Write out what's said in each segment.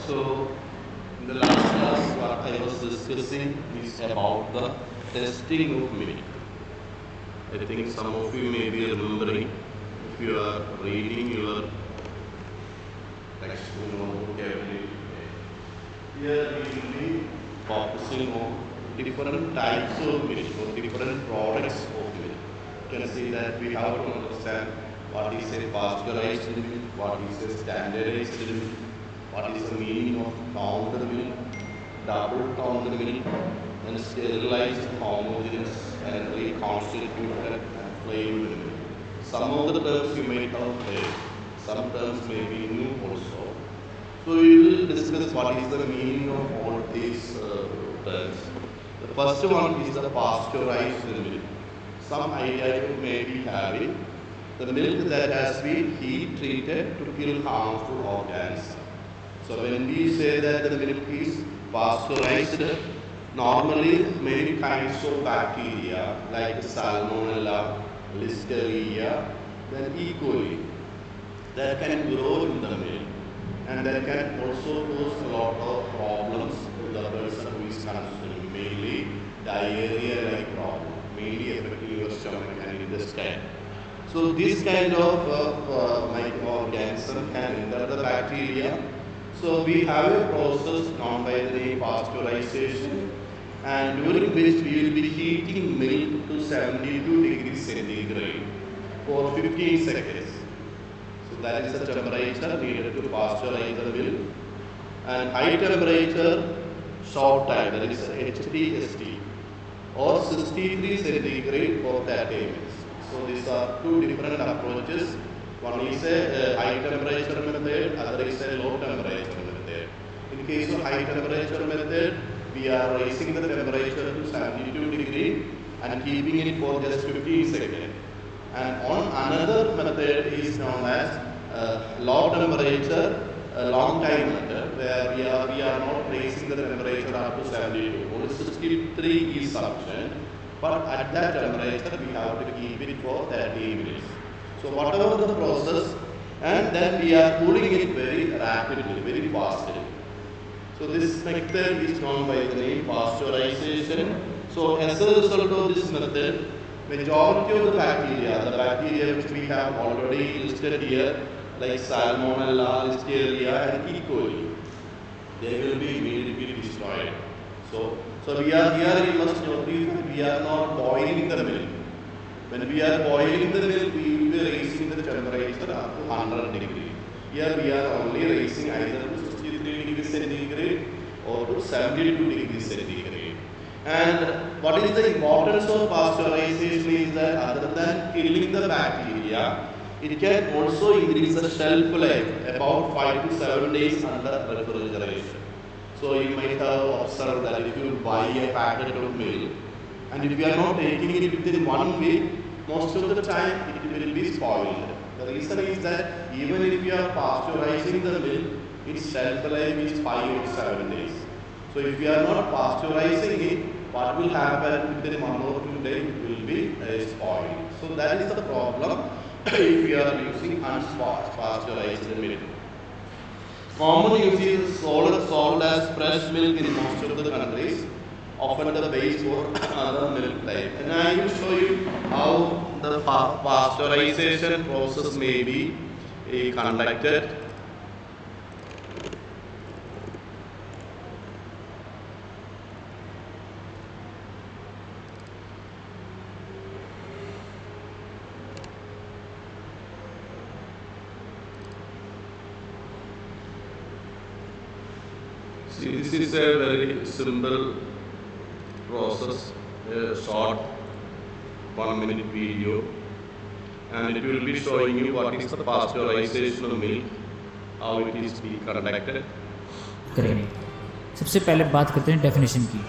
So, in the last class, what I was discussing is about the testing of milk. I think some of you may be remembering if you are reading your textbook or vocabulary. Here we will be focusing on different types of milk or different products of milk. You can see that we have to understand what is a pasteurized milk, what is a standardized milk, what is the meaning of counter milk, double counter milk, and sterilized, homogeneous, and reconstituted and flavored milk. Some of the terms you may have heard, some terms may be new also. So we will discuss what is the meaning of all these terms. The first one is the pasteurized milk. Some idea you may be having. The milk that has been heat treated to kill harmful organisms. So when we say that the milk is pasteurized, normally many kinds of bacteria like Salmonella, Listeria, then E. coli that can grow in the milk and that can also cause a lot of problems to the person who is consuming, mainly diarrhea-like problem, mainly affecting your stomach and intestine. So this kind of microorganism can enter the bacteria. So we have a process known by the name pasteurization, and during which we will be heating milk to 72 degrees centigrade for 15 seconds. So that is the temperature needed to pasteurize the milk. And high temperature short time, that is HTST, or 63 centigrade for 30 minutes. So these are two different approaches. One is a high temperature method, other is a low temperature method. In case of high temperature method, we are raising the temperature to 72 degree and keeping it for just 15 seconds. And on another method is known as low temperature, long time method, where we are not raising the temperature up to 72. Only 63 is sufficient, but at that temperature we have to keep it for 30 minutes. So whatever the process, and then we are cooling it very rapidly, very fastly. So this method is known by the name pasteurization. So as a result of this method, majority of the bacteria which we have already listed here, like Salmonella, Listeria, and E. coli, they will be immediately destroyed. So we are here, you must notice that we are not boiling the milk. When we are boiling the milk, we will be raising the temperature up to 100 degrees. Here we are only raising either to 63 degrees centigrade or to 72 degrees centigrade. And what is the importance of pasteurization is that other than killing the bacteria, it can also increase the shelf life about 5 to 7 days under refrigeration. So you might have observed that if you buy a packet of milk, and if you are not taking it within 1 week, most of the time it will be spoiled. The reason is that even if you are pasteurizing the milk, its shelf life is 5 or 7 days. So if you are not pasteurizing it, what will happen within 1 or 2 days? It will be spoiled. So that is the problem if you are using unpasteurized milk. Common use is sold as fresh milk in most of the countries, often the base for other milk type. And I will show you how the pasteurization process may be conducted. See, this is a very simple process, a short 1-minute video, and it will be showing you what is the pasteurization of milk, how it is being conducted. करेंगे। सबसे पहले बात करते हैं definition की।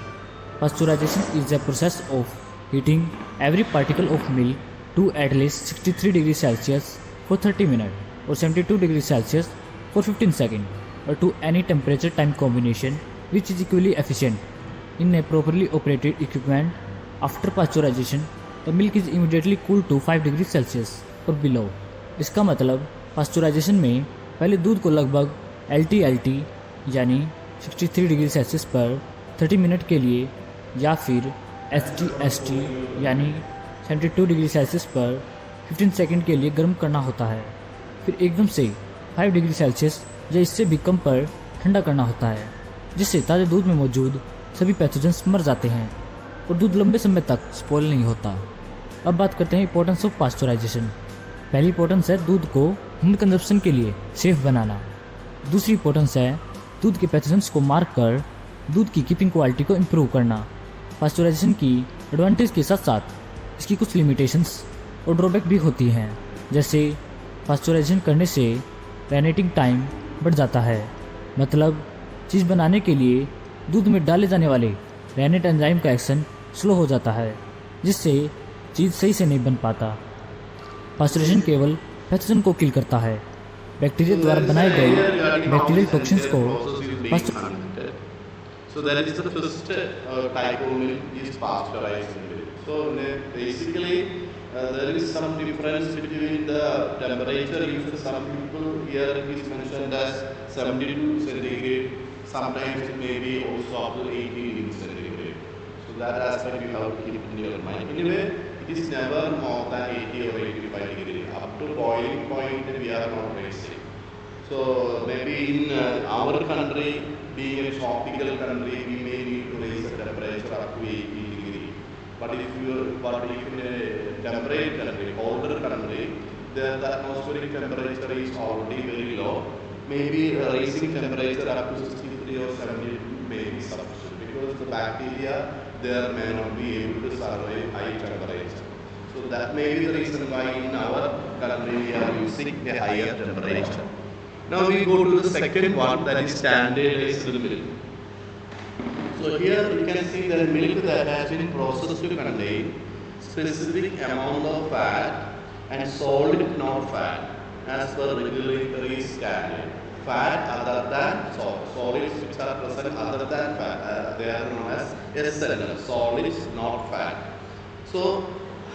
Pasteurisation is the process of heating every particle of milk to at least 63 degree Celsius for 30 minute और 72 degree Celsius for 15 second or to any temperature time combination which is equally efficient in a properly operated equipment. After pasteurization, the milk is immediately cooled to 5 degrees Celsius or below. इसका मतलब pasteurisation में पहले दूध को लगभग LT यानी 63 degree Celsius पर 30 minute के लिए, या फिर HTST यानी 72 डिग्री सेल्सियस पर 15 सेकंड के लिए गर्म करना होता है। फिर एकदम से 5 डिग्री सेल्सियस या इससे भी कम पर ठंडा करना होता है, जिससे ताज़े दूध में मौजूद सभी पैथोजेंस मर जाते हैं और दूध लंबे समय तक स्पॉइल नहीं होता। अब बात करते हैं इंपॉर्टेंस ऑफ पास्चराइजेशन। पहली इंपॉर्टेंस है दूध को ह्यूमन कंजप्शन के लिए सेफ बनाना। दूसरी इंपॉर्टेंस है दूध के पैथोजेंस को मार कर दूध की कीपिंग क्वालिटी को इम्प्रूव करना। पास्चराइजेशन की एडवांटेज के साथ साथ इसकी कुछ लिमिटेशंस और ड्रॉबैक भी होती हैं, जैसे पास्चराइजेशन करने से रेनेटिंग टाइम बढ़ जाता है, मतलब चीज़ बनाने के लिए दूध में डाले जाने वाले रेनेट एंजाइम का एक्शन स्लो हो जाता है, जिससे चीज़ सही से नहीं बन पाता। पास्चराइजेशन केवल पैथोजन को किल करता है। बैक्टीरिया द्वारा बनाए गए बैक्टीरियल टॉक्सिन्स को So that is the first type of milk is pasteurized milk. So basically there is some difference between the temperature used. Some people here is mentioned as 72 centigrade. Sometimes it may be also up to 80 centigrade. So that aspect you have to keep in your mind. Anyway, it is never more than 80 or 85 degree. Up to boiling point we are not raising. So maybe in our country, being a tropical country, we may need to raise the temperature up to 80 degree. But if in a temperate country, colder country, the atmospheric temperature is already very low. Maybe raising temperature up to 63 or 72 may be sufficient, because the bacteria there may not be able to survive high temperature. So that may be the reason why in our country we are using a higher temperature. Now we go to the second one, that is standardized milk. So here you can see the milk that has been processed to contain specific amount of fat and solid not fat as per regulatory standard. Fat other than solids which are present other than fat, they are known as SNF, solids not fat. So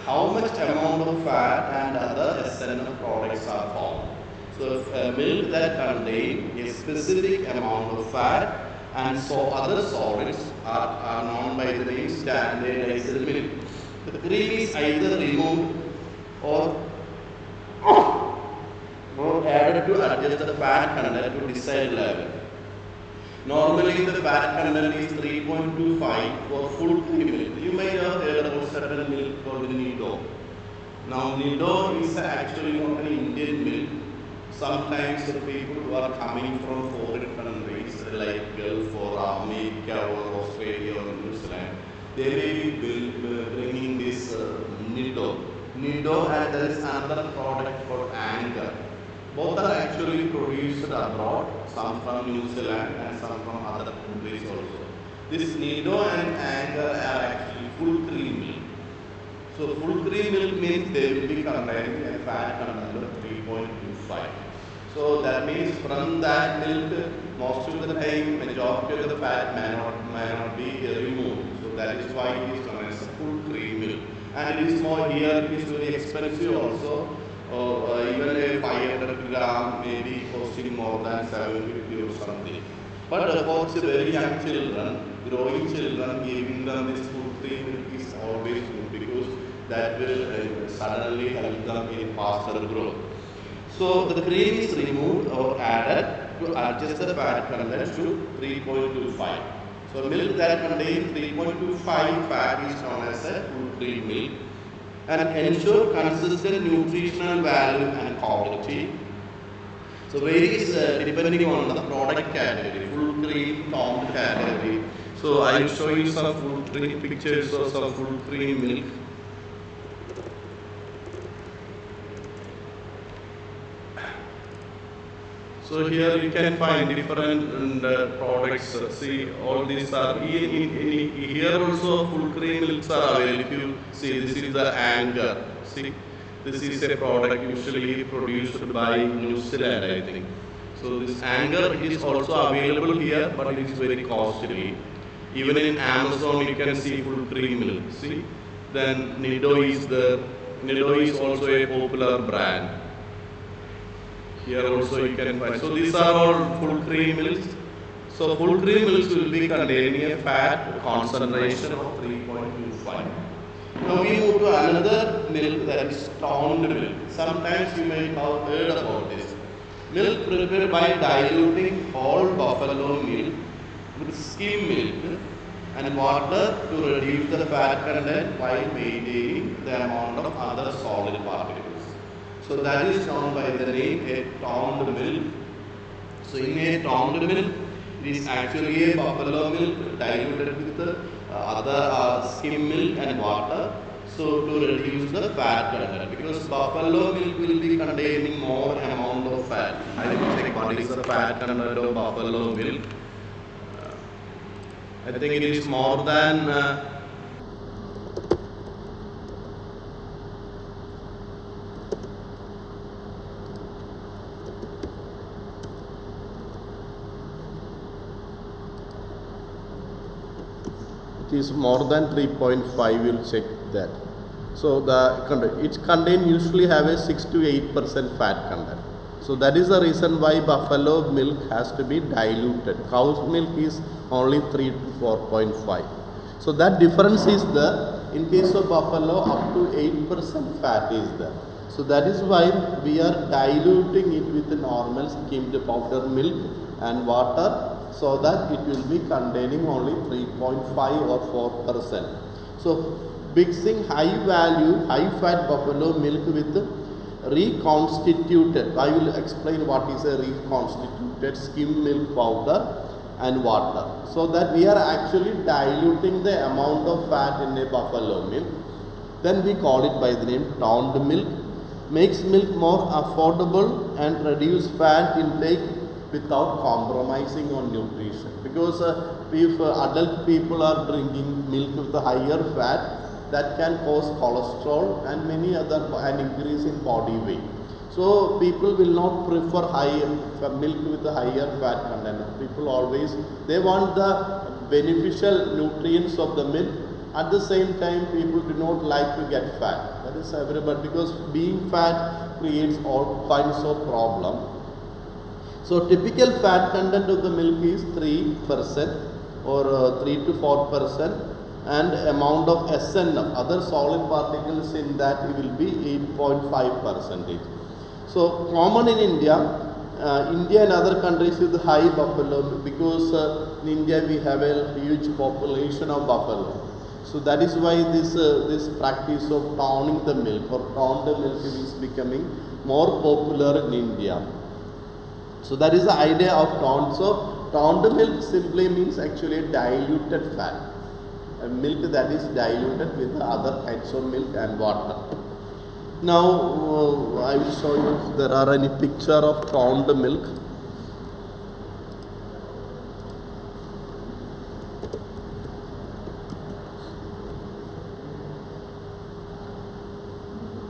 how much amount of fat and other SNF products are formed? So milk that contain a specific amount of fat and so other solids are known by the name standardized milk. The cream is either removed or added to adjust the fat content to desired level. Normally the fat content is 3.25 for full cream milk. You may have heard about certain milk called Nido. Now Nido is actually not an Indian milk. Sometimes the people who are coming from foreign countries like Gulf or America or Australia or New Zealand, they may be bringing this Nido. Nido, and there is another product called Anchor. Both are actually produced abroad, some from New Zealand and some from other countries also. This Nido and Anchor are actually full cream milk. So full cream milk means they will be containing a fat content of 3.25. So that means from that milk, most of the time, majority of the fat may not be removed. So that is why it is known as a full cream milk. And it is more here, it is very expensive also. Even a 500 gram may be costing more than 750 or something. But for very young children, growing children, giving them this full cream milk is always good, because that will suddenly help them in faster growth. So the cream is removed or added to adjust the fat content to 3.25. So milk that contains 3.25 fat is known as a full cream milk, and ensure consistent nutritional value and quality. So varies depending on the product category, full cream, compound category. So I will show you some full cream pictures of some full cream milk. So here you can find different products. See, all these are here also full cream milks are available. See, this is the Anchor. See, this is a product usually produced by New Zealand, I think. So this Anchor is also available here, but it is very costly. Even in Amazon you can see full cream milk. See, then Nido is there. Nido is also a popular brand. Here also you can find. So these are all full cream milks. So full cream milks will be containing a fat concentration of 3.25. Now we move to another milk, that is toned milk. Sometimes you may have heard about this. Milk prepared by diluting whole buffalo milk with skim milk and water to reduce the fat content while maintaining the amount of other solid particles. So that is known by the name a toned milk. So in a toned milk, it is actually a buffalo milk diluted with other skim milk and water. So to reduce the fat content, because buffalo milk will be containing more amount of fat. I will check what is the fat content of buffalo milk. I think it is more than it is more than 3.5. We'll check that. So it contain usually have a 6 to 8% fat content. So that is the reason why buffalo milk has to be diluted. Cow's milk is only 3 to 4.5. So that difference is there. In case of buffalo, up to 8% fat is there. So that is why we are diluting it with the normal skimmed powder milk and water, so that it will be containing only 3.5 or 4%. So mixing high value, high fat buffalo milk with reconstituted, I will explain what is a reconstituted skim milk powder and water, so that we are actually diluting the amount of fat in a buffalo milk. Then we call it by the name toned milk. Makes milk more affordable and reduce fat intake without compromising on nutrition, because if adult people are drinking milk with a higher fat, that can cause cholesterol and many other, and increase in body weight. So people will not prefer milk with a higher fat content. People always, they want the beneficial nutrients of the milk. At the same time, people do not like to get fat. That is everybody, because being fat creates all kinds of problems. So typical fat content of the milk is 3% or 3 to 4%, and amount of SNF, other solid particles in that, will be 8.5%. So common in India, India and other countries with high buffalo, because in India we have a huge population of buffalo. So that is why this practice of toning the milk or toned milk is becoming more popular in India. So that is the idea of toned. So toned milk simply means actually diluted fat, a milk that is diluted with the other kinds of milk and water. Now I will show you if there are any picture of toned milk.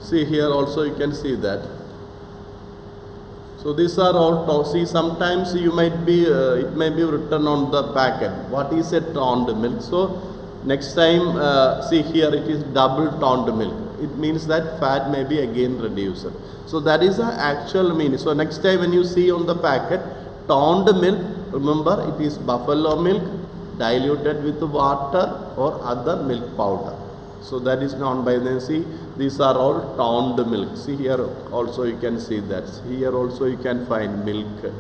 See here also you can see that. So these are all, see, sometimes you might be, it may be written on the packet, what is a toned milk. So next time, see here it is double toned milk. It means that fat may be again reduced. So that is the actual meaning. So next time when you see on the packet toned milk, remember it is buffalo milk diluted with water or other milk powder. So that is known by the, see, these are all toned milk. See here also you can see that. Here also you can find milk.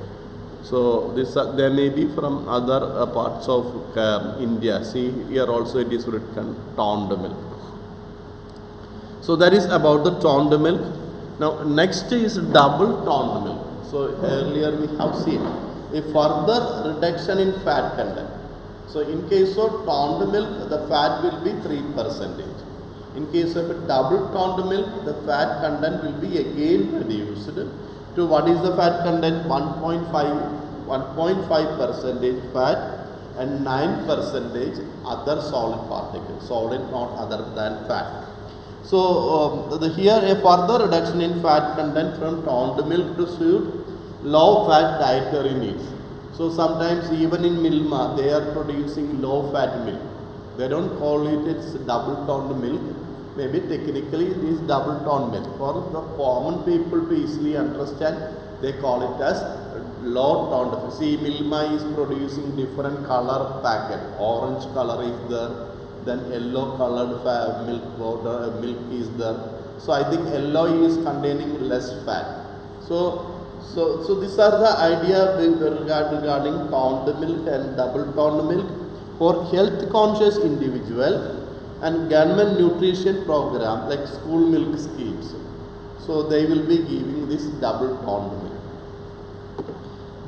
So this they may be from other parts of India. See here also it is written toned milk. So that is about the toned milk. Now next is double toned milk. So earlier we have seen a further reduction in fat content. So in case of toned milk, the fat will be 3%. In case of a double toned milk, the fat content will be again reduced to what is the fat content? 1.5% fat and 9% other solid particles, solid not other than fat. So here a further reduction in fat content from toned milk to suit low fat dietary needs. So sometimes even in Milma they are producing low fat milk. They don't call it it's double toned milk. Maybe technically it is double toned milk. For the common people to easily understand, they call it as low toned. See, Milma is producing different color packet. Orange color is there, then yellow colored milk powder, milk is there. So I think yellow is containing less fat. So these are the idea regarding toned milk and double toned milk for health conscious individual and government nutrition program like school milk schemes. So they will be giving this double toned milk.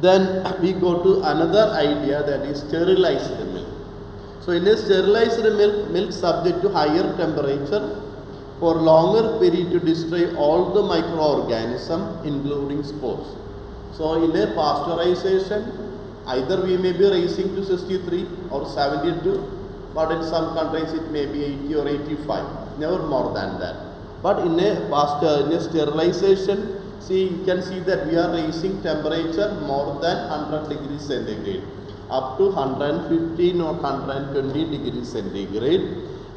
Then we go to another idea, that is sterilized milk. So in a sterilized milk subject to higher temperature for longer period to destroy all the microorganisms including spores. So in a pasteurization, either we may be raising to 63 or 72, but in some countries it may be 80 or 85, never more than that. But in a sterilization, see, you can see that we are raising temperature more than 100 degrees centigrade, up to 115 or 120 degrees centigrade,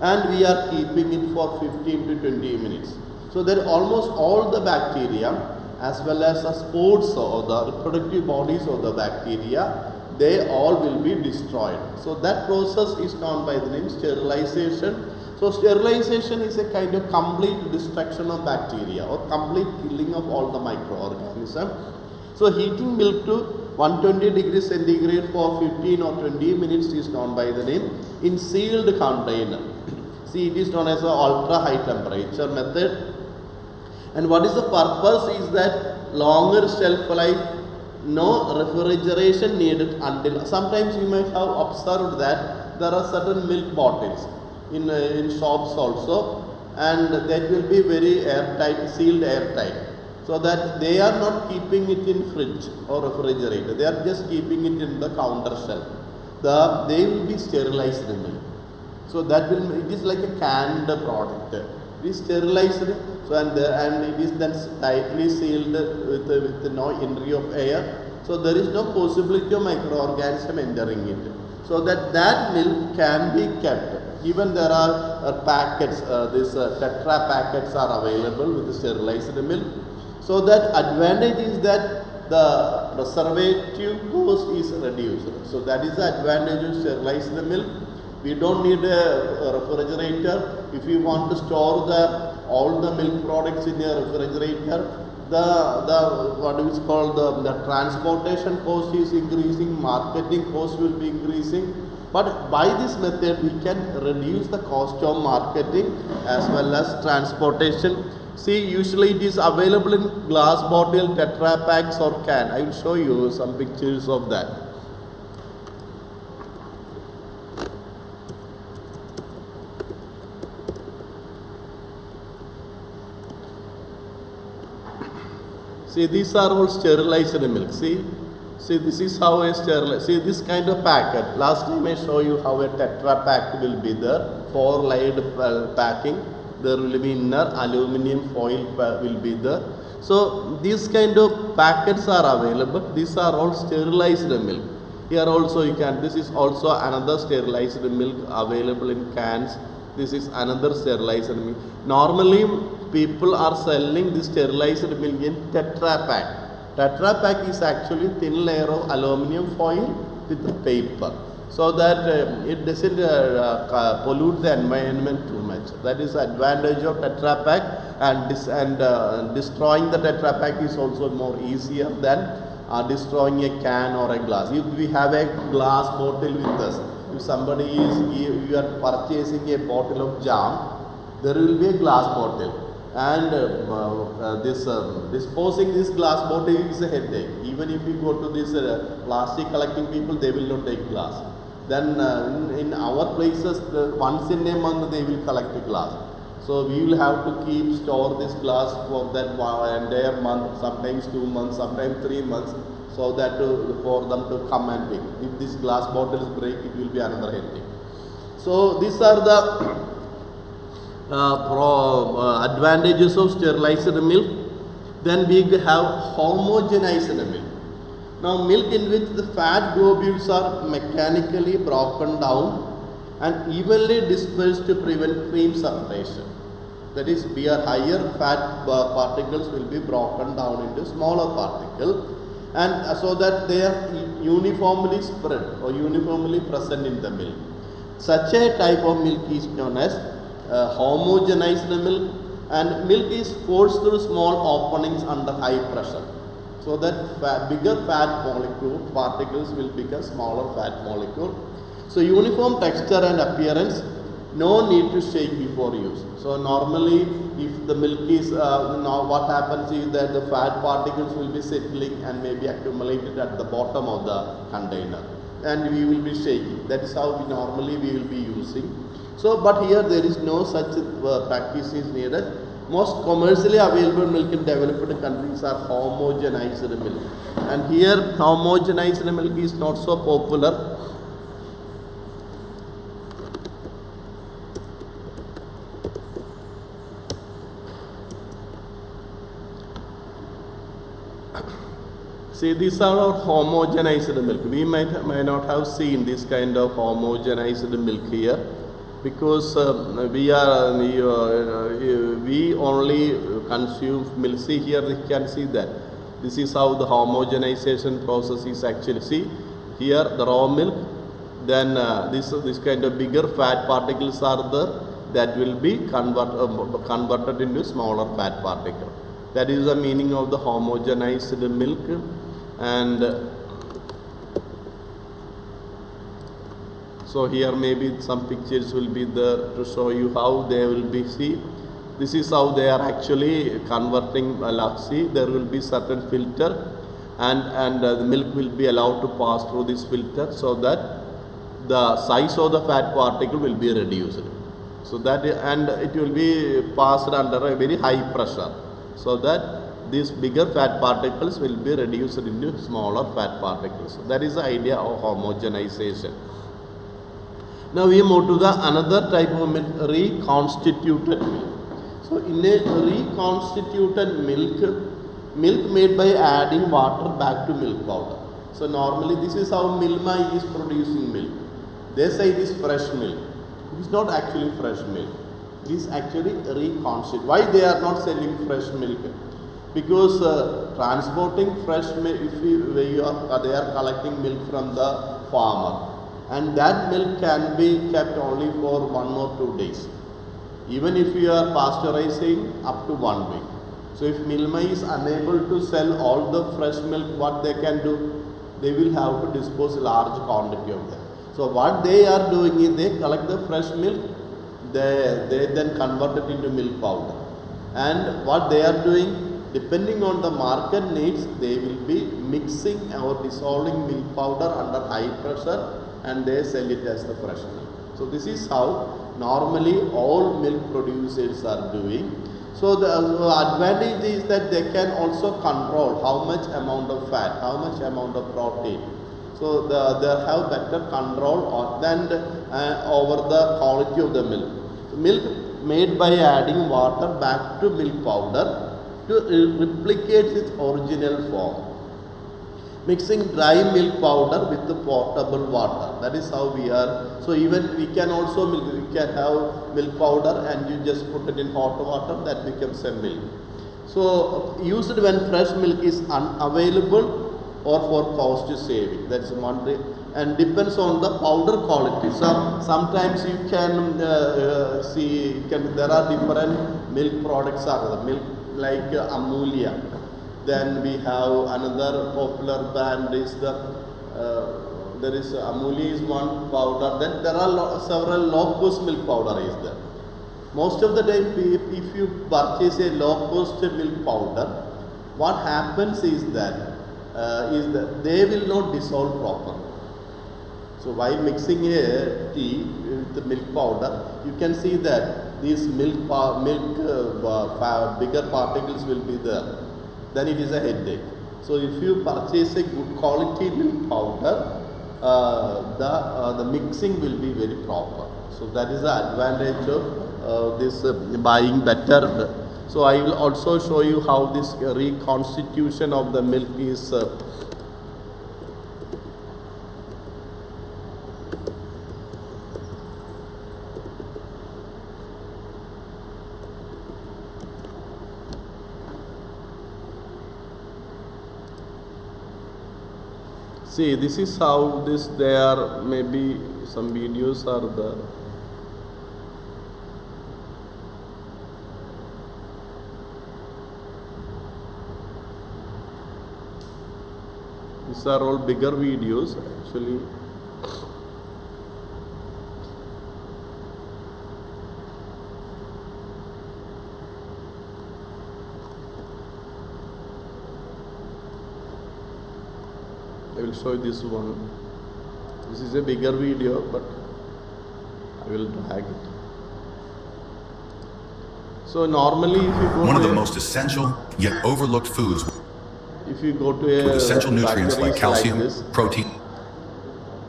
and we are keeping it for 15 to 20 minutes. So that almost all the bacteria as well as the spores or the reproductive bodies of the bacteria, they all will be destroyed. So that process is known by the name sterilization. So sterilization is a kind of complete destruction of bacteria or complete killing of all the microorganisms. So heating milk to 120 degrees centigrade for 15 or 20 minutes is known by the name in sealed container. See, it is known as the ultra high temperature method. And what is the purpose is that longer shelf life, no refrigeration needed until, sometimes you might have observed that there are certain milk bottles in shops also, and that will be very airtight, sealed airtight, so that they are not keeping it in fridge or refrigerator, they are just keeping it in the counter shelf. They will be sterilized milk. So that will, it is like a canned product. It is sterilized, so and it is then tightly sealed with no entry of air. So there is no possibility of microorganism entering it. So that milk can be kept. Even there are packets, these tetra packets are available with the sterilized milk. So that advantage is that the preservative cost is reduced. So that is the advantage of sterilized milk. We don't need a refrigerator. If you want to store all the milk products in a refrigerator, what is called the transportation cost is increasing, marketing cost will be increasing. But by this method, we can reduce the cost of marketing as well as transportation. See, usually it is available in glass bottle, tetra packs or can. I will show you some pictures of that. See, these are all sterilized milk. See, this is how a sterilized. See, this kind of packet. Last time I show you how a tetra pack will be there. 4 layered packing. There will be inner aluminum foil will be there. So these kind of packets are available. These are all sterilized milk. Here also you can. This is also another sterilized milk available in cans. This is another sterilized milk. Normally people are selling this sterilized milk in tetra pack. Tetra pack is actually thin layer of aluminum foil with paper, so that it doesn't pollute the environment too much. That is the advantage of tetra pack, and destroying the tetra pack is also more easier than destroying a can or a glass. If we have a glass bottle with us, if somebody you are purchasing a bottle of jam, there will be a glass bottle, and disposing this glass bottle is a headache. Even if you go to this plastic collecting people, they will not take glass. Then in our places, once in a month they will collect a glass. So we will have to store this glass for that entire month, sometimes 2 months, sometimes 3 months, so that for them to come and pick. If this glass bottles break, it will be another headache. So these are the advantages of sterilized milk. Then we have homogenized milk. Now, milk in which the fat globules are mechanically broken down and evenly dispersed to prevent cream separation. That is, higher fat particles will be broken down into smaller particles, and so that they are uniformly spread or uniformly present in the milk. Such a type of milk is known as homogenized milk, and milk is forced through small openings under high pressure, so that bigger fat molecule particles will become smaller fat molecule. So uniform texture and appearance, no need to shake before use. So normally if the milk is, now what happens is that the fat particles will be settling and may be accumulated at the bottom of the container, and we will be shaking. That is how we will be using. So but here there is no such practice is needed. Most commercially available milk in developed countries are homogenized milk, and here homogenized milk is not so popular. See, these are our homogenized milk. We might not have seen this kind of homogenized milk here, because we only consume milk. See here, you can see that this is how the homogenization process is actually. See here, the raw milk, then this kind of bigger fat particles are there, that will be converted into smaller fat particle. That is the meaning of the homogenized milk. And so here maybe some pictures will be there to show you how they will be. See, this is how they are actually converting. See, there will be certain filter, and the milk will be allowed to pass through this filter, so that the size of the fat particle will be reduced. So that, and it will be passed under a very high pressure, so that these bigger fat particles will be reduced into smaller fat particles. So that is the idea of homogenization. Now we move to the another type of milk, reconstituted milk. So in a reconstituted milk made by adding water back to milk powder. So normally this is how Milma is producing milk. They say it is fresh milk. It is not actually fresh milk. It is actually reconstituted. Why they are not selling fresh milk? Because transporting fresh milk, they are collecting milk from the farmer, and that milk can be kept only for 1 or 2 days, even if you are pasteurizing up to 1 week. So if Milma is unable to sell all the fresh milk, what they can do? They will have to dispose a large quantity of them. So what they are doing is they collect the fresh milk, they then convert it into milk powder, and what they are doing, depending on the market needs, they will be mixing or dissolving milk powder under high pressure, and they sell it as the fresh milk. So this is how normally all milk producers are doing. So the advantage is that they can also control how much amount of fat, how much amount of protein. So they have better control than over the quality of the milk. So milk made by adding water back to milk powder to replicate its original form, mixing dry milk powder with the potable water. That is how we are. So even we can also we can have milk powder and you just put it in hot water, that becomes a milk. So used when fresh milk is unavailable or for cost saving. That's one thing, and depends on the powder quality. So sometimes you can see there are different milk products are the milk like Amulia. Then we have another popular brand is there is Amulia is one powder. Then there are several low cost milk powder is there. Most of the time, if you purchase a low cost milk powder, what happens is that they will not dissolve properly. So while mixing a tea with the milk powder, you can see that these bigger particles will be there. Then it is a headache. So if you purchase a good quality milk powder, the mixing will be very proper. So that is the advantage of this buying better. So I will also show you how this reconstitution of the milk is See, this is how this there maybe some videos are there. These are all bigger videos actually. I will show you this one. This is a bigger video, but I will drag it. So normally if you go One to of the a, most essential yet overlooked foods if you go to a with essential nutrients like factories calcium, this, protein.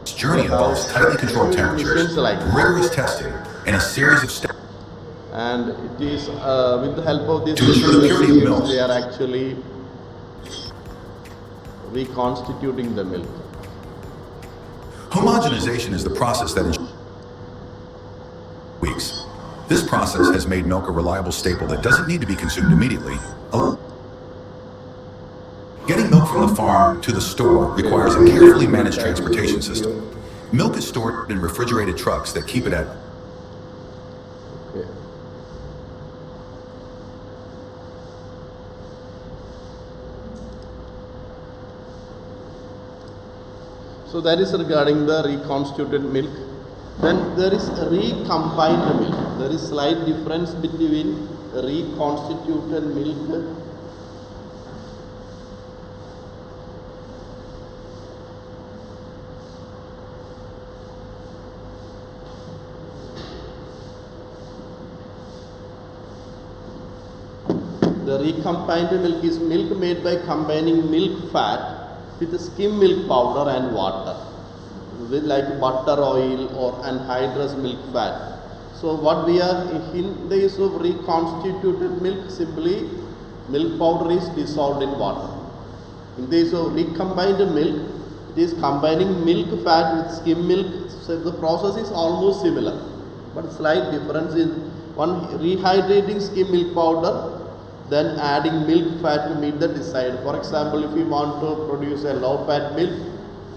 Its journey involves tightly controlled temperatures, machines like this. rigorous testing, and a series of steps and it is with the help of these To ensure the purity of machines, milk. they are actually reconstituting the milk. Homogenization is the process that ensures weeks. This process has made milk a reliable staple that doesn't need to be consumed immediately. Getting milk from the farm to the store requires a carefully managed transportation system. Milk is stored in refrigerated trucks that keep it at Okay. So that is regarding the reconstituted milk. Then there is recombined milk. There is slight difference between reconstituted milk The recombined milk is milk made by combining milk fat with skim milk powder and water, with like butter oil or anhydrous milk fat. So what we are in the use of reconstituted milk, simply milk powder is dissolved in water. In the use of recombined milk, it is combining milk fat with skim milk. So the process is almost similar, but slight difference is one rehydrating skim milk powder, then adding milk fat to meet the desired. For example, if you want to produce a low fat milk,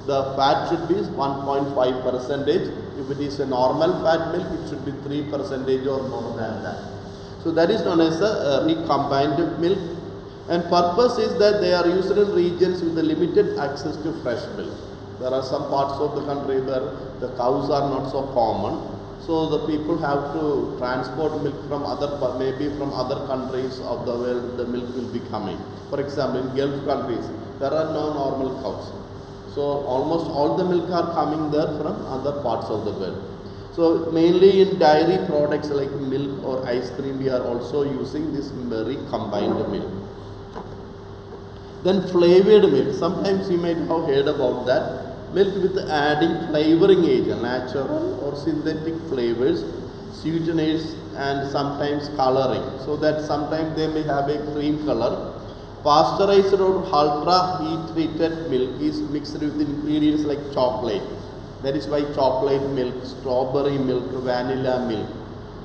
the fat should be 1.5 percentage. If it is a normal fat milk, it should be 3 percentage or more than that. So that is known as the recombined milk. And purpose is that they are used in regions with a limited access to fresh milk. There are some parts of the country where the cows are not so common. So the people have to transport milk from maybe from other countries of the world. The milk will be coming. For example, in Gulf countries, there are no normal cows. So almost all the milk are coming there from other parts of the world. So mainly in dairy products like milk or ice cream, we are also using this recombined milk. Then flavored milk. Sometimes you might have heard about that. Milk with adding flavoring agent, natural or synthetic flavors, sweeteners and sometimes coloring. So that sometimes they may have a cream color. Pasteurized or ultra heat treated milk is mixed with ingredients like chocolate. That is why chocolate milk, strawberry milk, vanilla milk.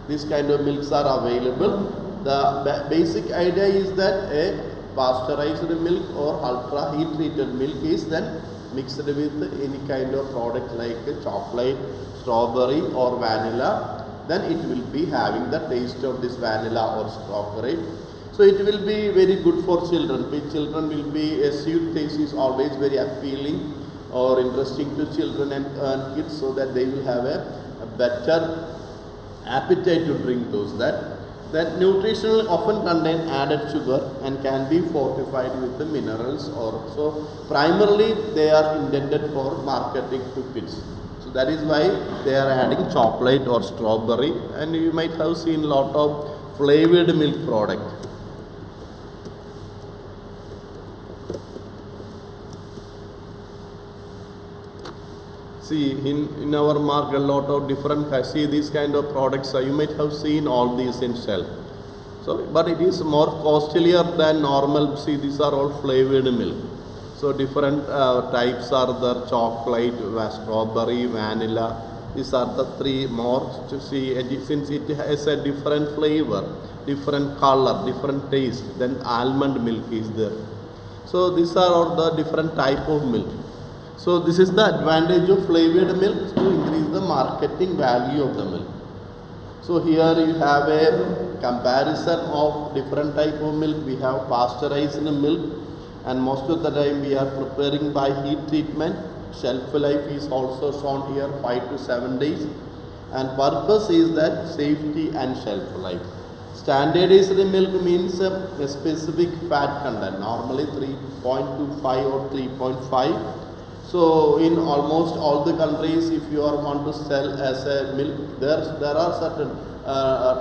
These kind of milks are available. The basic idea is that a pasteurized milk or ultra heat treated milk is then mixed with any kind of product like chocolate, strawberry or vanilla, then it will be having the taste of this vanilla or strawberry. So it will be very good for children. With children will be a sweet taste is always very appealing or interesting to children and kids, so that they will have a better appetite to drink those. That nutritional often contain added sugar and can be fortified with the minerals or so. Primarily they are intended for marketing to kids. So that is why they are adding chocolate or strawberry, and you might have seen lot of flavored milk product. See, in our market, a lot of different, see these kind of products, you might have seen all these in shelf. So, but it is more costlier than normal. See, these are all flavored milk. So, different types are there: chocolate, strawberry, vanilla. These are the three more to see. Since it has a different flavor, different color, different taste, then almond milk is there. So, these are all the different type of milk. So this is the advantage of flavored milk to increase the marketing value of the milk. So here you have a comparison of different type of milk. We have pasteurized milk, and most of the time we are preparing by heat treatment. Shelf life is also shown here, 5 to 7 days, and purpose is that safety and shelf life. Standardized milk means a specific fat content, normally 3.25 or 3.5. So in almost all the countries, if you are want to sell as a milk, there are certain,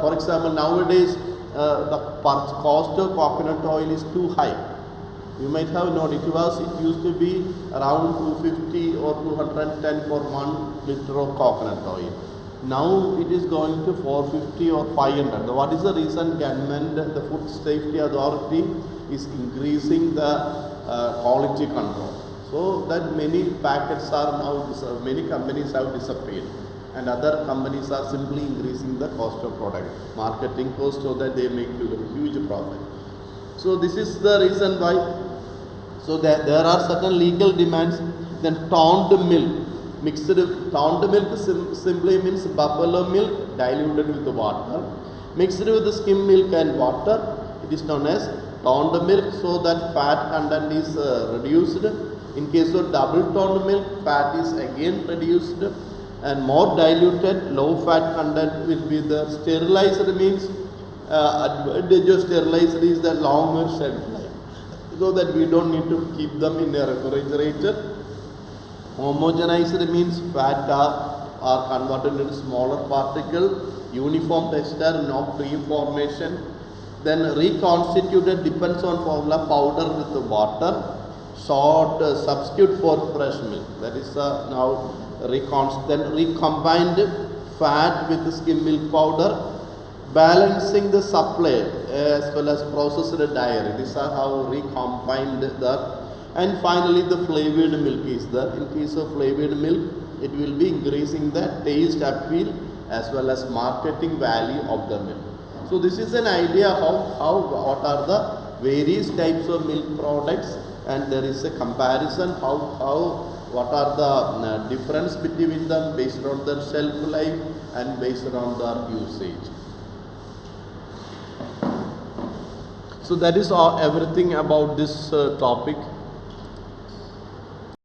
for example, nowadays the cost of coconut oil is too high. You might have known it used to be around 250 or 210 for 1 liter of coconut oil. Now it is going to 450 or 500. What is the reason? Government, the Food Safety Authority is increasing the quality control. So that many packets are now, many companies have disappeared, and other companies are simply increasing the cost of product, marketing cost, so that they make a huge profit. So this is the reason why. So there are certain legal demands. Then toned milk, toned milk simply means buffalo milk diluted with water, mixed with skim milk and water. It is known as toned milk, so that fat content is reduced. In case of double toned milk, fat is again reduced, and more diluted, low fat content will be the sterilized. Means advantage of sterilized is the longer shelf life, so that we don't need to keep them in a refrigerator. Homogenized means fat are converted into smaller particle, uniform texture, no pre-formation. Then reconstituted depends on formula, powder with water. Short substitute for fresh milk, that is now then recombined fat with skim milk powder, balancing the supply as well as processed dairy. These are how recombined that. And finally the flavored milk is there. In case of flavored milk, it will be increasing the taste appeal as well as marketing value of the milk. So this is an idea of what are the various types of milk products, and there is a comparison what are the difference between them based on their shelf life and based on their usage. So that is everything about this topic.